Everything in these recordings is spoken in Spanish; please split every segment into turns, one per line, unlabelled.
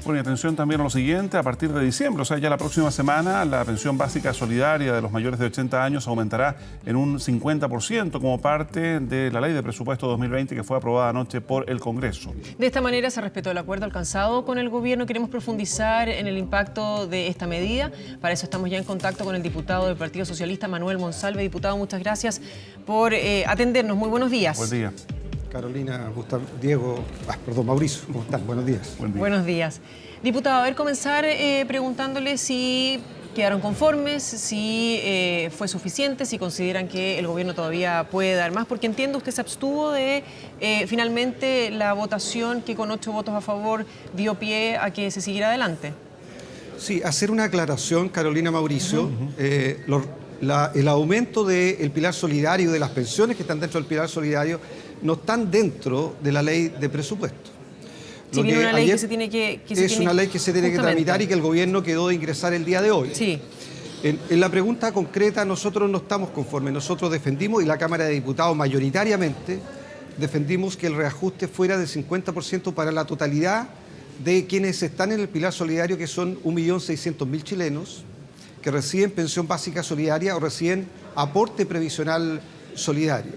Bueno, y atención también a lo siguiente, a partir de diciembre, o sea, ya la próxima semana, la pensión básica solidaria de los mayores de 80 años aumentará en un 50% como parte de la Ley de Presupuesto 2020 que fue aprobada anoche por el Congreso.
De esta manera se respetó el acuerdo alcanzado con el gobierno. Queremos profundizar en el impacto de esta medida. Para eso estamos ya en contacto con el diputado del Partido Socialista, Manuel Monsalve. Diputado, muchas gracias por atendernos. Muy buenos días.
Buen día.
Carolina, Gustavo, Mauricio, ¿cómo están? Buenos días.
Buen día.
Buenos días. Diputado, a ver, comenzar preguntándole si quedaron conformes, si fue suficiente, si consideran que el gobierno todavía puede dar más, porque entiendo usted se abstuvo de finalmente la votación que con 8 votos a favor dio pie a que se siguiera adelante.
Sí, hacer una aclaración, Carolina, Mauricio. El aumento del pilar solidario, de las pensiones que están dentro del pilar solidario, no están dentro de la ley de presupuesto.
Si viene una ley que se tiene que...
Es una ley que se tiene que tramitar y que el gobierno quedó de ingresar el día de hoy.
Sí.
En la pregunta concreta, nosotros no estamos conformes. Nosotros defendimos, y la Cámara de Diputados mayoritariamente, defendimos que el reajuste fuera del 50% para la totalidad de quienes están en el pilar solidario, que son 1.600.000 chilenos, que reciben pensión básica solidaria o reciben aporte previsional solidario.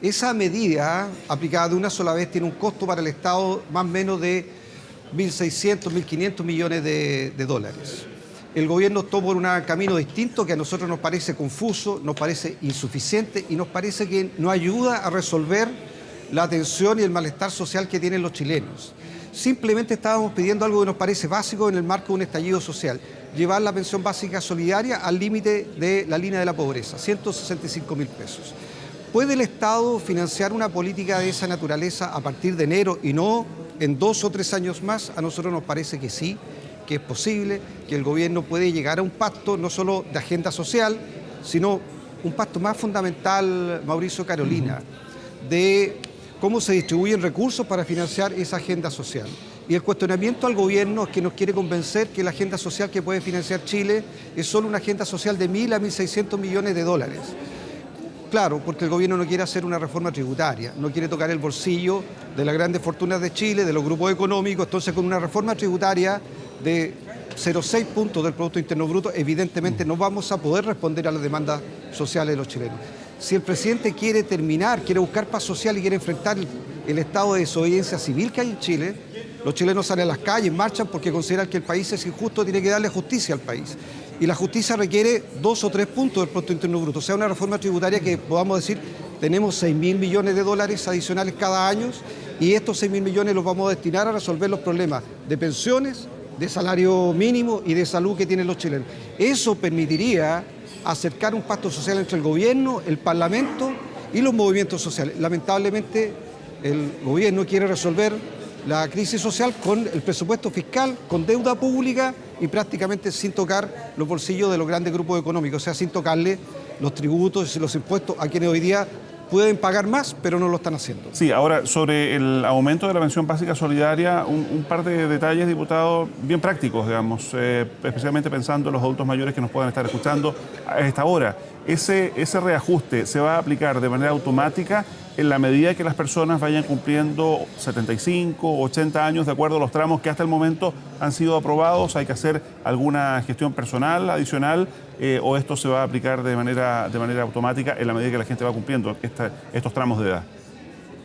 Esa medida, aplicada de una sola vez, tiene un costo para el Estado más o menos de 1.600, 1.500 millones de dólares. El gobierno optó por un camino distinto que a nosotros nos parece confuso, nos parece insuficiente y nos parece que no ayuda a resolver la tensión y el malestar social que tienen los chilenos. Simplemente estábamos pidiendo algo que nos parece básico en el marco de un estallido social: llevar la pensión básica solidaria al límite de la línea de la pobreza, 165.000 pesos. ¿Puede el Estado financiar una política de esa naturaleza a partir de enero y no en 2 o 3 años más? A nosotros nos parece que sí, que es posible, que el gobierno puede llegar a un pacto no solo de agenda social, sino un pacto más fundamental, Mauricio, Carolina, de cómo se distribuyen recursos para financiar esa agenda social. Y el cuestionamiento al gobierno es que nos quiere convencer que la agenda social que puede financiar Chile es solo una agenda social de 1.000 a 1.600 millones de dólares. Claro, porque el gobierno no quiere hacer una reforma tributaria, no quiere tocar el bolsillo de las grandes fortunas de Chile, de los grupos económicos. Entonces, con una reforma tributaria de 0,6 puntos del Producto Interno Bruto, evidentemente no vamos a poder responder a las demandas sociales de los chilenos. Si el presidente quiere buscar paz social y quiere enfrentar el estado de desobediencia civil que hay en Chile, los chilenos salen a las calles, marchan porque consideran que el país es injusto, tiene que darle justicia al país. Y la justicia requiere 2 o 3 puntos del Producto Interno Bruto. O sea, una reforma tributaria que podamos decir, tenemos 6.000 millones de dólares adicionales cada año y estos 6.000 millones los vamos a destinar a resolver los problemas de pensiones, de salario mínimo y de salud que tienen los chilenos. Eso permitiría acercar un pacto social entre el gobierno, el Parlamento y los movimientos sociales. Lamentablemente, el gobierno quiere resolver la crisis social con el presupuesto fiscal, con deuda pública y prácticamente sin tocar los bolsillos de los grandes grupos económicos, o sea, sin tocarle los tributos y los impuestos a quienes hoy día pueden pagar más, pero no lo están haciendo.
Sí, ahora, sobre el aumento de la pensión básica solidaria, un par de detalles, diputado, bien prácticos, digamos, especialmente pensando en los adultos mayores que nos puedan estar escuchando a esta hora. Ese reajuste se va a aplicar de manera automática en la medida que las personas vayan cumpliendo 75, 80 años, de acuerdo a los tramos que hasta el momento han sido aprobados. ¿Hay que hacer alguna gestión personal adicional o esto se va a aplicar de manera automática en la medida que la gente va cumpliendo estos tramos de edad?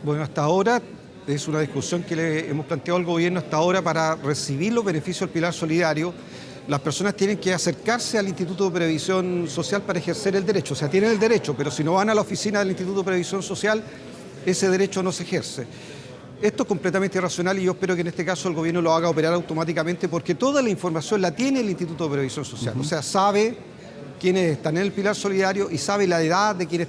Bueno, hasta ahora es una discusión que le hemos planteado al gobierno. Hasta ahora, para recibir los beneficios del pilar solidario, las personas tienen que acercarse al Instituto de Previsión Social para ejercer el derecho. O sea, tienen el derecho, pero si no van a la oficina del Instituto de Previsión Social, ese derecho no se ejerce. Esto es completamente irracional y yo espero que en este caso el gobierno lo haga operar automáticamente porque toda la información la tiene el Instituto de Previsión Social. O sea, sabe quiénes están en el pilar solidario y sabe la edad de quienes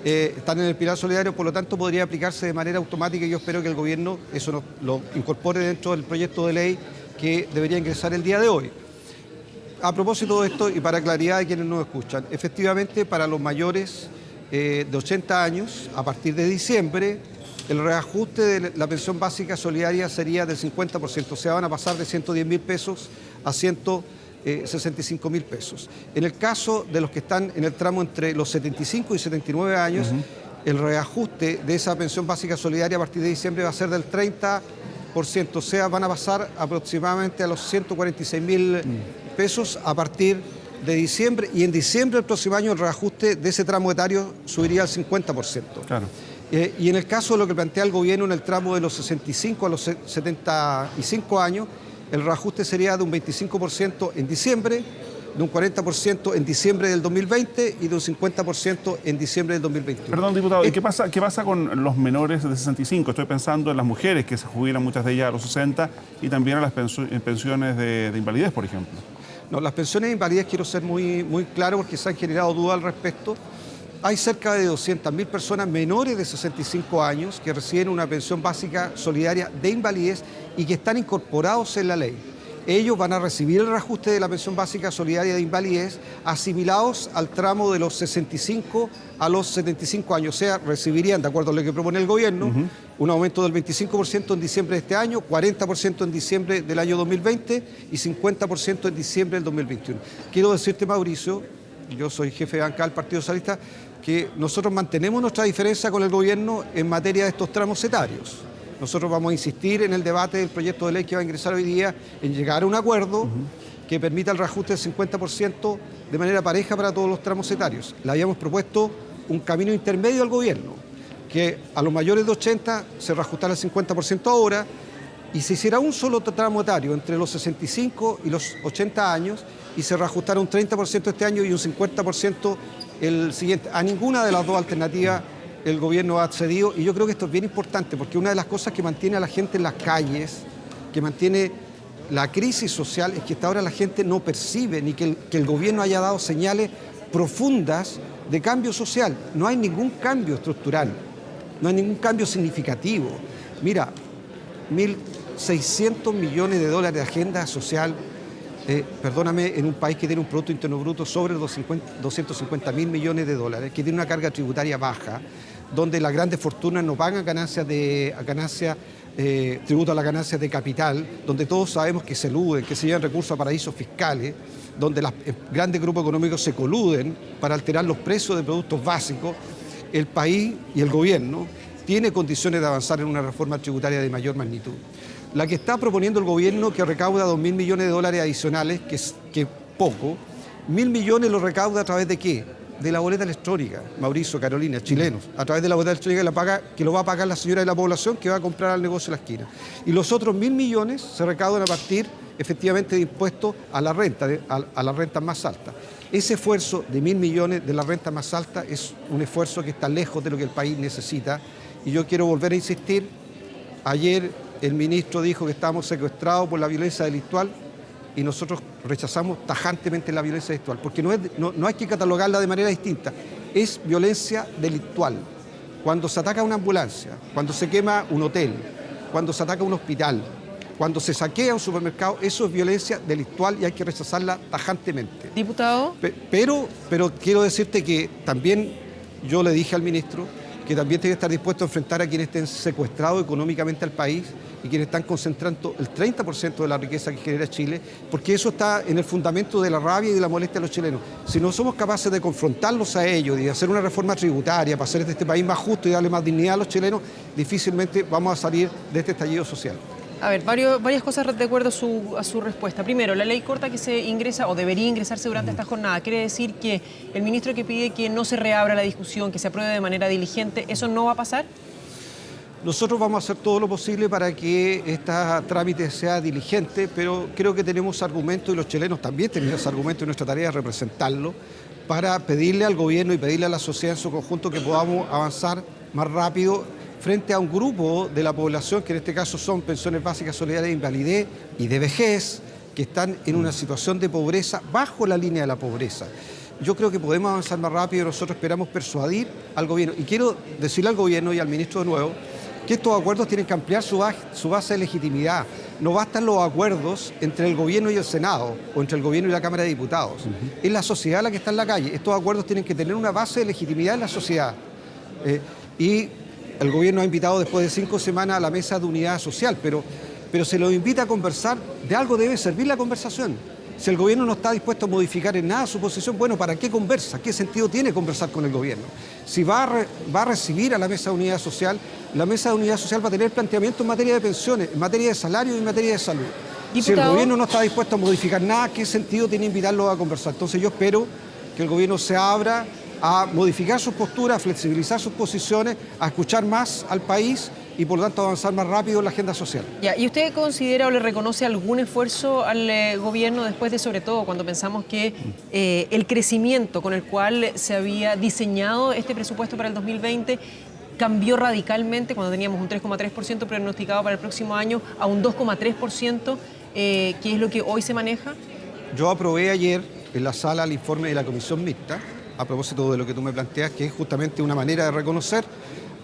están en el pilar solidario, por lo tanto podría aplicarse de manera automática y yo espero que el gobierno eso lo incorpore dentro del proyecto de ley que debería ingresar el día de hoy. A propósito de esto y para claridad de quienes nos escuchan, efectivamente para los mayores de 80 años, a partir de diciembre, el reajuste de la pensión básica solidaria sería del 50%, o sea, van a pasar de 110.000 pesos a 165.000 pesos. En el caso de los que están en el tramo entre los 75 y 79 años, el reajuste de esa pensión básica solidaria a partir de diciembre va a ser del 30 o sea, van a pasar aproximadamente a los 146.000 pesos a partir de diciembre, y en diciembre del próximo año el reajuste de ese tramo etario subiría al 50%.
Claro.
Y en el caso de lo que plantea el gobierno en el tramo de los 65 a los 75 años, el reajuste sería de un 25% en diciembre, de un 40% en diciembre del 2020 y de un 50% en diciembre del 2021.
Perdón, diputado, ¿y qué pasa con los menores de 65? Estoy pensando en las mujeres que se jubilan, muchas de ellas a los 60, y también a las pensiones de invalidez, por ejemplo.
No, las pensiones de invalidez, quiero ser muy claro porque se han generado dudas al respecto. Hay cerca de 200.000 personas menores de 65 años que reciben una pensión básica solidaria de invalidez y que están incorporados en la ley. Ellos van a recibir el reajuste de la pensión básica solidaria de invalidez asimilados al tramo de los 65 a los 75 años. O sea, recibirían, de acuerdo a lo que propone el gobierno, un aumento del 25% en diciembre de este año, 40% en diciembre del año 2020 y 50% en diciembre del 2021. Quiero decirte, Mauricio, yo soy jefe de bancada del Partido Socialista, que nosotros mantenemos nuestra diferencia con el gobierno en materia de estos tramos etarios. Nosotros vamos a insistir en el debate del proyecto de ley que va a ingresar hoy día en llegar a un acuerdo que permita el reajuste del 50% de manera pareja para todos los tramos etarios. Le habíamos propuesto un camino intermedio al gobierno, que a los mayores de 80 se reajustara el 50% ahora y se hiciera un solo tramo etario entre los 65 y los 80 años y se reajustara un 30% este año y un 50% el siguiente. A ninguna de las dos alternativas el gobierno ha accedido, y yo creo que esto es bien importante porque una de las cosas que mantiene a la gente en las calles, que mantiene la crisis social, es que hasta ahora la gente no percibe ni que el gobierno haya dado señales profundas de cambio social. No hay ningún cambio estructural, no hay ningún cambio significativo. Mira, 1.600 millones de dólares de agenda social, perdóname, en un país que tiene un Producto Interno Bruto sobre los 250.000 millones de dólares, que tiene una carga tributaria baja, donde las grandes fortunas no pagan tributo a las ganancias de capital, donde todos sabemos que se eluden, que se llevan recursos a paraísos fiscales, donde los grandes grupos económicos se coluden para alterar los precios de productos básicos. El país y el gobierno tiene condiciones de avanzar en una reforma tributaria de mayor magnitud. La que está proponiendo el gobierno, que recauda 2.000 millones de dólares adicionales, que es poco, 1.000 millones lo recauda a través de ¿qué? De la boleta electrónica, Mauricio, Carolina, chilenos, a través de la boleta electrónica que lo va a pagar la señora de la población que va a comprar al negocio de la esquina. Y los otros 1.000 millones se recaudan a partir, efectivamente, de impuestos a la renta, a las rentas más altas. Ese esfuerzo de 1.000 millones de la renta más alta es un esfuerzo que está lejos de lo que el país necesita. Y yo quiero volver a insistir. Ayer el ministro dijo que estábamos secuestrados por la violencia delictual y nosotros rechazamos tajantemente la violencia delictual, porque no hay que catalogarla de manera distinta. Es violencia delictual. Cuando se ataca una ambulancia, cuando se quema un hotel, cuando se ataca un hospital, cuando se saquea un supermercado, eso es violencia delictual y hay que rechazarla tajantemente.
Diputado.
Pero quiero decirte que también yo le dije al ministro que también tiene que estar dispuesto a enfrentar a quienes estén secuestrados económicamente al país y quienes están concentrando el 30% de la riqueza que genera Chile, porque eso está en el fundamento de la rabia y de la molestia de los chilenos. Si no somos capaces de confrontarlos a ellos y de hacer una reforma tributaria para hacer de este país más justo y darle más dignidad a los chilenos, difícilmente vamos a salir de este estallido social.
A ver, varias cosas de acuerdo a su respuesta. Primero, la ley corta que se ingresa o debería ingresarse durante esta jornada, ¿quiere decir que el ministro que pide que no se reabra la discusión, que se apruebe de manera diligente, eso no va a pasar?
Nosotros vamos a hacer todo lo posible para que este trámite sea diligente, pero creo que tenemos argumentos y los chilenos también tenemos argumentos y nuestra tarea es representarlo para pedirle al gobierno y pedirle a la sociedad en su conjunto que podamos avanzar más rápido frente a un grupo de la población, que en este caso son pensiones básicas solidarias de invalidez y de vejez, que están en una situación de pobreza, bajo la línea de la pobreza. Yo creo que podemos avanzar más rápido y nosotros esperamos persuadir al gobierno. Y quiero decirle al gobierno y al ministro de nuevo que estos acuerdos tienen que ampliar su base de legitimidad. No bastan los acuerdos entre el gobierno y el Senado o entre el gobierno y la Cámara de Diputados. Es la sociedad la que está en la calle. Estos acuerdos tienen que tener una base de legitimidad en la sociedad. Y el gobierno ha invitado después de 5 semanas a la mesa de unidad social, pero se lo invita a conversar, de algo debe servir la conversación. Si el gobierno no está dispuesto a modificar en nada su posición, bueno, ¿para qué conversa? ¿Qué sentido tiene conversar con el gobierno? Si va a recibir a la Mesa de Unidad Social, la Mesa de Unidad Social va a tener planteamiento en materia de pensiones, en materia de salario y en materia de salud.
Diputado,
si el gobierno no está dispuesto a modificar nada, ¿qué sentido tiene invitarlo a conversar? Entonces yo espero que el gobierno se abra a modificar sus posturas, a flexibilizar sus posiciones, a escuchar más al país y por lo tanto avanzar más rápido en la agenda social.
ya, ¿y usted considera o le reconoce algún esfuerzo al gobierno después de, sobre todo, cuando pensamos que el crecimiento con el cual se había diseñado este presupuesto para el 2020 cambió radicalmente cuando teníamos un 3,3% pronosticado para el próximo año a un 2,3%, que es lo que hoy se maneja?
Yo aprobé ayer en la sala el informe de la Comisión Mixta, a propósito de lo que tú me planteas, que es justamente una manera de reconocer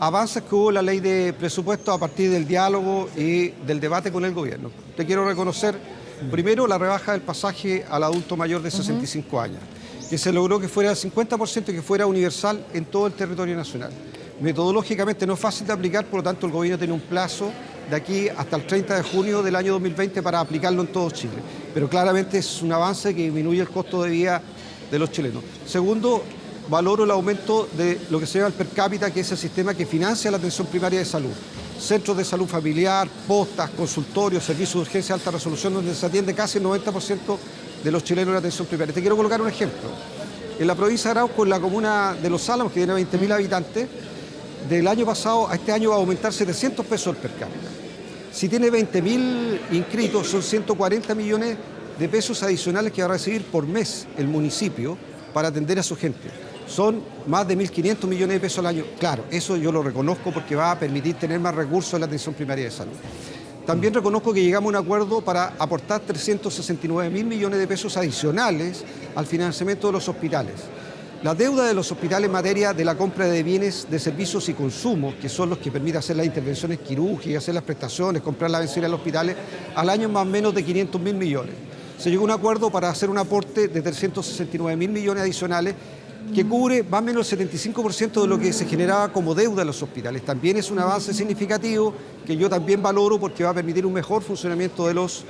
avances que hubo en la ley de presupuesto a partir del diálogo y del debate con el gobierno. Te quiero reconocer, primero, la rebaja del pasaje al adulto mayor de 65 años, que se logró que fuera el 50% y que fuera universal en todo el territorio nacional. Metodológicamente no es fácil de aplicar, por lo tanto el gobierno tiene un plazo de aquí hasta el 30 de junio del año 2020 para aplicarlo en todo Chile. Pero claramente es un avance que disminuye el costo de vida de los chilenos. Segundo, valoro el aumento de lo que se llama el per cápita, que es el sistema que financia la atención primaria de salud. Centros de salud familiar, postas, consultorios, servicios de urgencia de alta resolución, donde se atiende casi el 90% de los chilenos en la atención primaria. Te quiero colocar un ejemplo. En la provincia de Arauco, en la comuna de Los Álamos, que tiene 20.000 habitantes, del año pasado a este año va a aumentar 700 pesos el per cápita. Si tiene 20.000 inscritos, son 140 millones de pesos adicionales que va a recibir por mes el municipio para atender a su gente. Son más de 1.500 millones de pesos al año. Claro, eso yo lo reconozco porque va a permitir tener más recursos en la atención primaria de salud. También reconozco que llegamos a un acuerdo para aportar 369.000 millones de pesos adicionales al financiamiento de los hospitales. La deuda de los hospitales en materia de la compra de bienes, de servicios y consumos, que son los que permiten hacer las intervenciones quirúrgicas, hacer las prestaciones, comprar la benzina en los hospitales, al año más o menos de 500.000 millones. Se llegó a un acuerdo para hacer un aporte de 369.000 millones adicionales que cubre más o menos el 75% de lo que se generaba como deuda en los hospitales. También es un avance significativo que yo también valoro porque va a permitir un mejor funcionamiento de los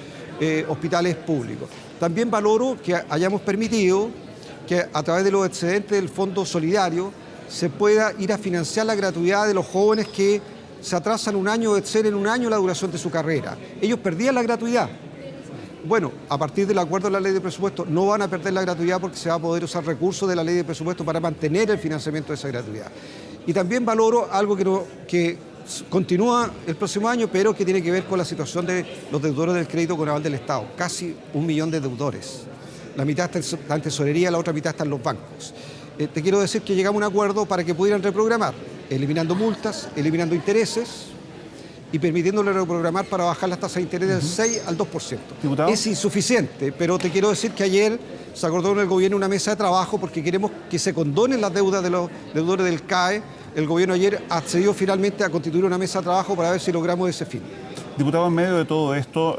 hospitales públicos. También valoro que hayamos permitido que a través de los excedentes del Fondo Solidario se pueda ir a financiar la gratuidad de los jóvenes que se atrasan un año o exceden un año la duración de su carrera. Ellos perdían la gratuidad. Bueno, a partir del acuerdo de la ley de presupuesto no van a perder la gratuidad porque se va a poder usar recursos de la ley de presupuesto para mantener el financiamiento de esa gratuidad. Y también valoro algo que continúa el próximo año, pero que tiene que ver con la situación de los deudores del crédito con aval del Estado. Casi 1 millón de deudores. La mitad está en tesorería, la otra mitad está en los bancos. Te quiero decir que llegamos a un acuerdo para que pudieran reprogramar, eliminando multas, eliminando intereses y permitiéndole reprogramar para bajar las tasas de interés del 6 al 2%.
¿Diputado?
Es insuficiente, pero te quiero decir que ayer se acordó en el gobierno una mesa de trabajo porque queremos que se condonen las deudas de los deudores del CAE. El gobierno ayer accedió finalmente a constituir una mesa de trabajo para ver si logramos ese fin.
Diputado, en medio de todo esto,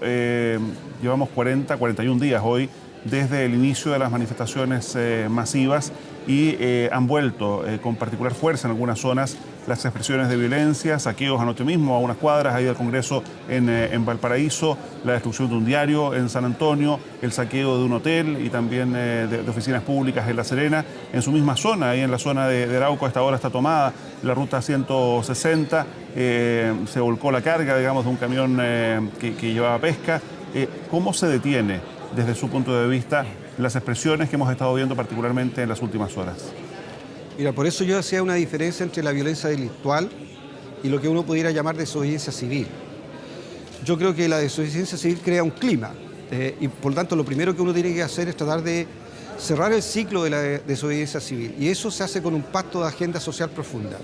llevamos 41 días hoy desde el inicio de las manifestaciones masivas y han vuelto con particular fuerza en algunas zonas las expresiones de violencia, saqueos anoche mismo a unas cuadras ahí del Congreso en Valparaíso, la destrucción de un diario en San Antonio, el saqueo de un hotel y también de oficinas públicas en La Serena. En su misma zona, ahí en la zona de Arauco, a esta hora está tomada la ruta 160, se volcó la carga, digamos, de un camión que llevaba pesca. ¿Cómo se detiene desde su punto de vista las expresiones que hemos estado viendo particularmente en las últimas horas?
Mira, por eso yo hacía una diferencia entre la violencia delictual y lo que uno pudiera llamar desobediencia civil. Yo creo que la desobediencia civil crea un clima y por lo tanto lo primero que uno tiene que hacer es tratar de cerrar el ciclo de la desobediencia civil y eso se hace con un pacto de agenda social profunda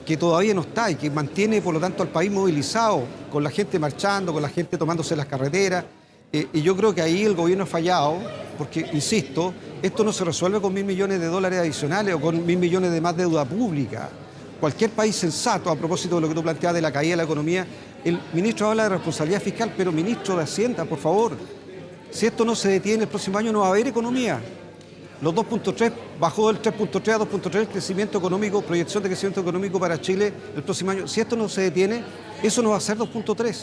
que todavía no está y que mantiene por lo tanto al país movilizado, con la gente marchando, con la gente tomándose las carreteras. Y yo creo que ahí el gobierno ha fallado, porque, insisto, esto no se resuelve con $1.000 millones adicionales o con 1.000 millones de más deuda pública. Cualquier país sensato, a propósito de lo que tú planteabas de la caída de la economía, el ministro habla de responsabilidad fiscal, pero ministro de Hacienda, por favor, si esto no se detiene el próximo año no va a haber economía. Los 2.3, bajó del 3.3 a 2.3 el crecimiento económico, proyección de crecimiento económico para Chile el próximo año. Si esto no se detiene, eso no va a ser 2.3.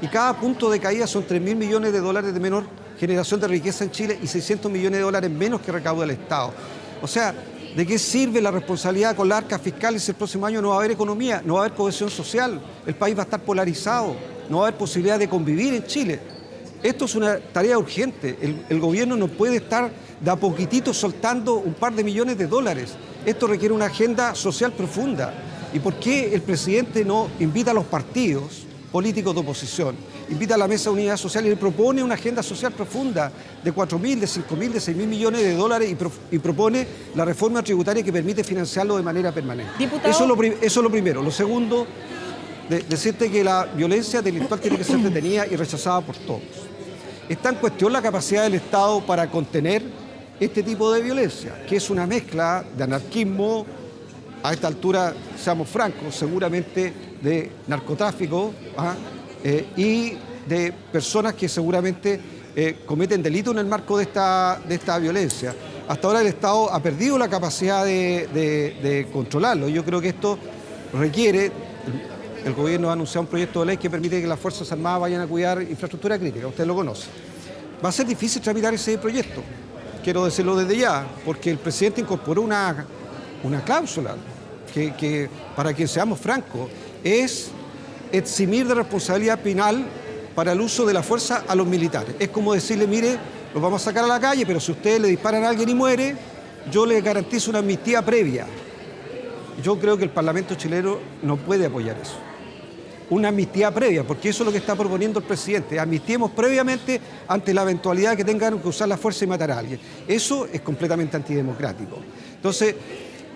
Y cada punto de caída son $3.000 millones de menor generación de riqueza en Chile y 600 millones de dólares menos que recauda el Estado. O sea, ¿de qué sirve la responsabilidad con las arcas fiscales si el próximo año no va a haber economía, no va a haber cohesión social, el país va a estar polarizado, no va a haber posibilidad de convivir en Chile? Esto es una tarea urgente. El gobierno no puede estar de a poquitito soltando un par de millones de dólares. Esto requiere una agenda social profunda. ¿Y por qué el presidente no invita a los partidos políticos de oposición, invita a la Mesa de Unidad Social y le propone una agenda social profunda de 4.000, de 5.000, de 6.000 millones de dólares y propone la reforma tributaria que permite financiarlo de manera permanente?
Diputado.
Eso es lo primero. Lo segundo, decirte que la violencia delictual tiene que ser detenida y rechazada por todos. Está en cuestión la capacidad del Estado para contener este tipo de violencia, que es una mezcla de anarquismo, a esta altura, seamos francos, seguramente de narcotráfico y de personas que seguramente cometen delitos en el marco de esta violencia. Hasta ahora el Estado ha perdido la capacidad de controlarlo. Yo creo que esto requiere, el gobierno ha anunciado un proyecto de ley que permite que las Fuerzas Armadas vayan a cuidar infraestructura crítica, usted lo conoce. Va a ser difícil tramitar ese proyecto, quiero decirlo desde ya, porque el presidente incorporó una cláusula que, para que seamos francos, es eximir de responsabilidad penal para el uso de la fuerza a los militares. Es como decirle, mire, los vamos a sacar a la calle, pero si ustedes le disparan a alguien y muere, yo les garantizo una amnistía previa. Yo creo que el Parlamento chileno no puede apoyar eso. Una amnistía previa, porque eso es lo que está proponiendo el presidente. Amnistiemos previamente ante la eventualidad que tengan que usar la fuerza y matar a alguien. Eso es completamente antidemocrático. Entonces,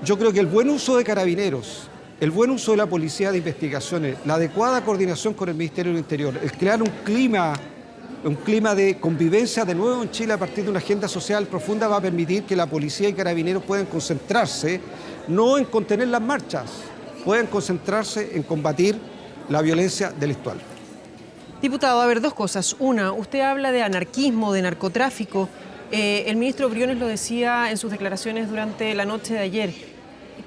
yo creo que el buen uso de carabineros, el buen uso de la policía de investigaciones, la adecuada coordinación con el Ministerio del Interior, el crear un clima de convivencia de nuevo en Chile a partir de una agenda social profunda va a permitir que la policía y carabineros puedan concentrarse no en contener las marchas, puedan concentrarse en combatir la violencia delictual.
Diputado, a ver, dos cosas. Una, usted habla de anarquismo, de narcotráfico. El ministro Briones lo decía en sus declaraciones durante la noche de ayer,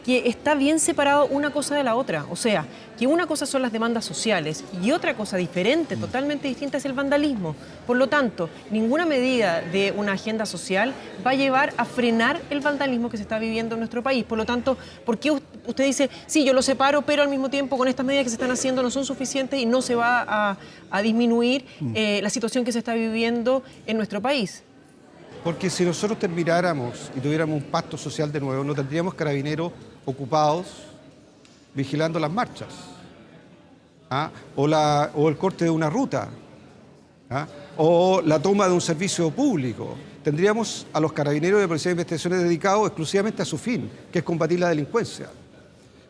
que está bien separado una cosa de la otra. O sea, que una cosa son las demandas sociales y otra cosa diferente, totalmente distinta, es el vandalismo. Por lo tanto, ninguna medida de una agenda social va a llevar a frenar el vandalismo que se está viviendo en nuestro país. Por lo tanto, ¿por qué usted dice, sí, yo lo separo, pero al mismo tiempo con estas medidas que se están haciendo no son suficientes y no se va a disminuir la situación que se está viviendo en nuestro país?
Porque si nosotros termináramos y tuviéramos un pacto social de nuevo, no tendríamos carabineros ocupados vigilando las marchas, o el corte de una ruta, o la toma de un servicio público. Tendríamos a los carabineros de Policía de Investigaciones dedicados exclusivamente a su fin, que es combatir la delincuencia.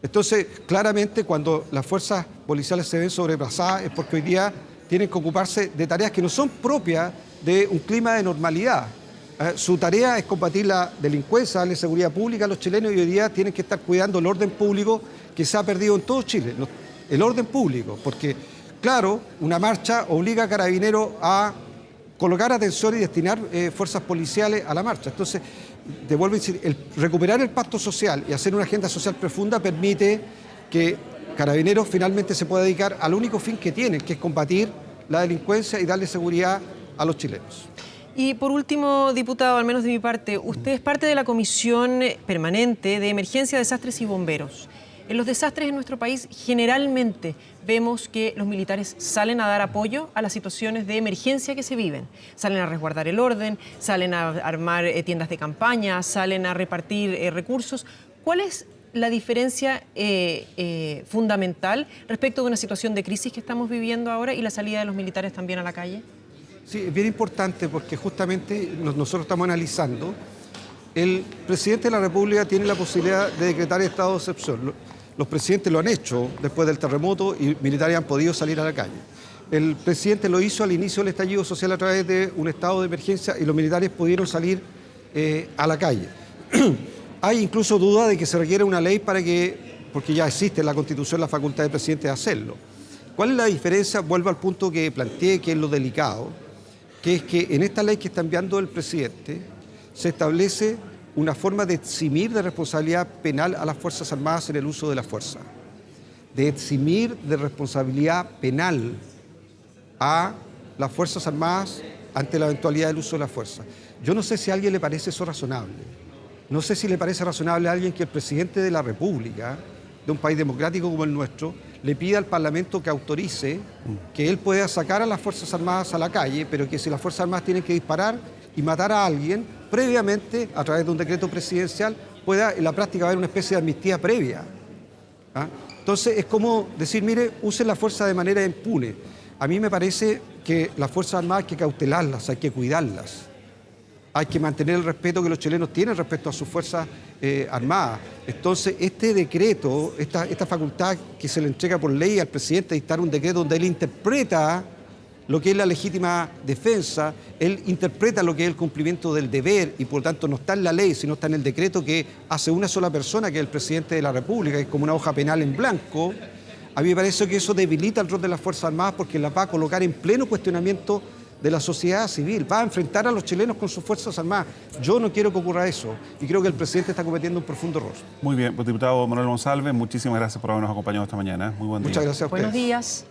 Entonces, claramente, cuando las fuerzas policiales se ven sobrepasadas es porque hoy día tienen que ocuparse de tareas que no son propias de un clima de normalidad. Su tarea es combatir la delincuencia, darle seguridad pública a los chilenos y hoy día tienen que estar cuidando el orden público que se ha perdido en todo Chile. El orden público, porque, claro, una marcha obliga a carabineros a colocar atención y destinar fuerzas policiales a la marcha. Entonces, te vuelvo a decir, recuperar el pacto social y hacer una agenda social profunda permite que Carabineros finalmente se pueda dedicar al único fin que tienen, que es combatir la delincuencia y darle seguridad a los chilenos.
Y por último, diputado, al menos de mi parte, usted es parte de la Comisión Permanente de Emergencia, Desastres y Bomberos. En los desastres en nuestro país generalmente vemos que los militares salen a dar apoyo a las situaciones de emergencia que se viven. Salen a resguardar el orden, salen a armar tiendas de campaña, salen a repartir recursos. ¿Cuál es la diferencia fundamental respecto de una situación de crisis que estamos viviendo ahora y la salida de los militares también a la calle?
Sí, es bien importante porque justamente nosotros estamos analizando. El presidente de la República tiene la posibilidad de decretar estado de excepción. Los presidentes lo han hecho después del terremoto y militares han podido salir a la calle. El presidente lo hizo al inicio del estallido social a través de un estado de emergencia y los militares pudieron salir a la calle. Hay incluso duda de que se requiere una ley porque ya existe en la Constitución la facultad del presidente de hacerlo. ¿Cuál es la diferencia? Vuelvo al punto que planteé, que es lo delicado, que es que en esta ley que está enviando el presidente se establece una forma de eximir de responsabilidad penal a las Fuerzas Armadas en el uso de la fuerza. De eximir de responsabilidad penal a las Fuerzas Armadas ante la eventualidad del uso de la fuerza. Yo no sé si a alguien le parece eso razonable. No sé si le parece razonable a alguien que el presidente de la República, de un país democrático como el nuestro, le pida al Parlamento que autorice que él pueda sacar a las Fuerzas Armadas a la calle, pero que si las Fuerzas Armadas tienen que disparar y matar a alguien, previamente, a través de un decreto presidencial, pueda en la práctica haber una especie de amnistía previa. ¿Ah? Entonces es como decir, mire, usen la fuerza de manera impune. A mí me parece que las Fuerzas Armadas hay que cautelarlas, hay que cuidarlas. Hay que mantener el respeto que los chilenos tienen respecto a sus Fuerzas Armadas. Entonces, este decreto, esta facultad que se le entrega por ley al presidente de dictar un decreto donde él interpreta lo que es la legítima defensa, él interpreta lo que es el cumplimiento del deber y por lo tanto no está en la ley, sino está en el decreto que hace una sola persona, que es el presidente de la República, que es como una hoja penal en blanco. A mí me parece que eso debilita el rol de las Fuerzas Armadas porque las va a colocar en pleno cuestionamiento de la sociedad civil, va a enfrentar a los chilenos con sus Fuerzas Armadas. Yo no quiero que ocurra eso y creo que el presidente está cometiendo un profundo error.
Muy bien, pues, diputado Manuel Monsalve, muchísimas gracias por habernos acompañado esta mañana. Muy buen día.
Muchas gracias a ustedes.
Buenos días.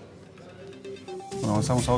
Bueno, avanzamos a otra.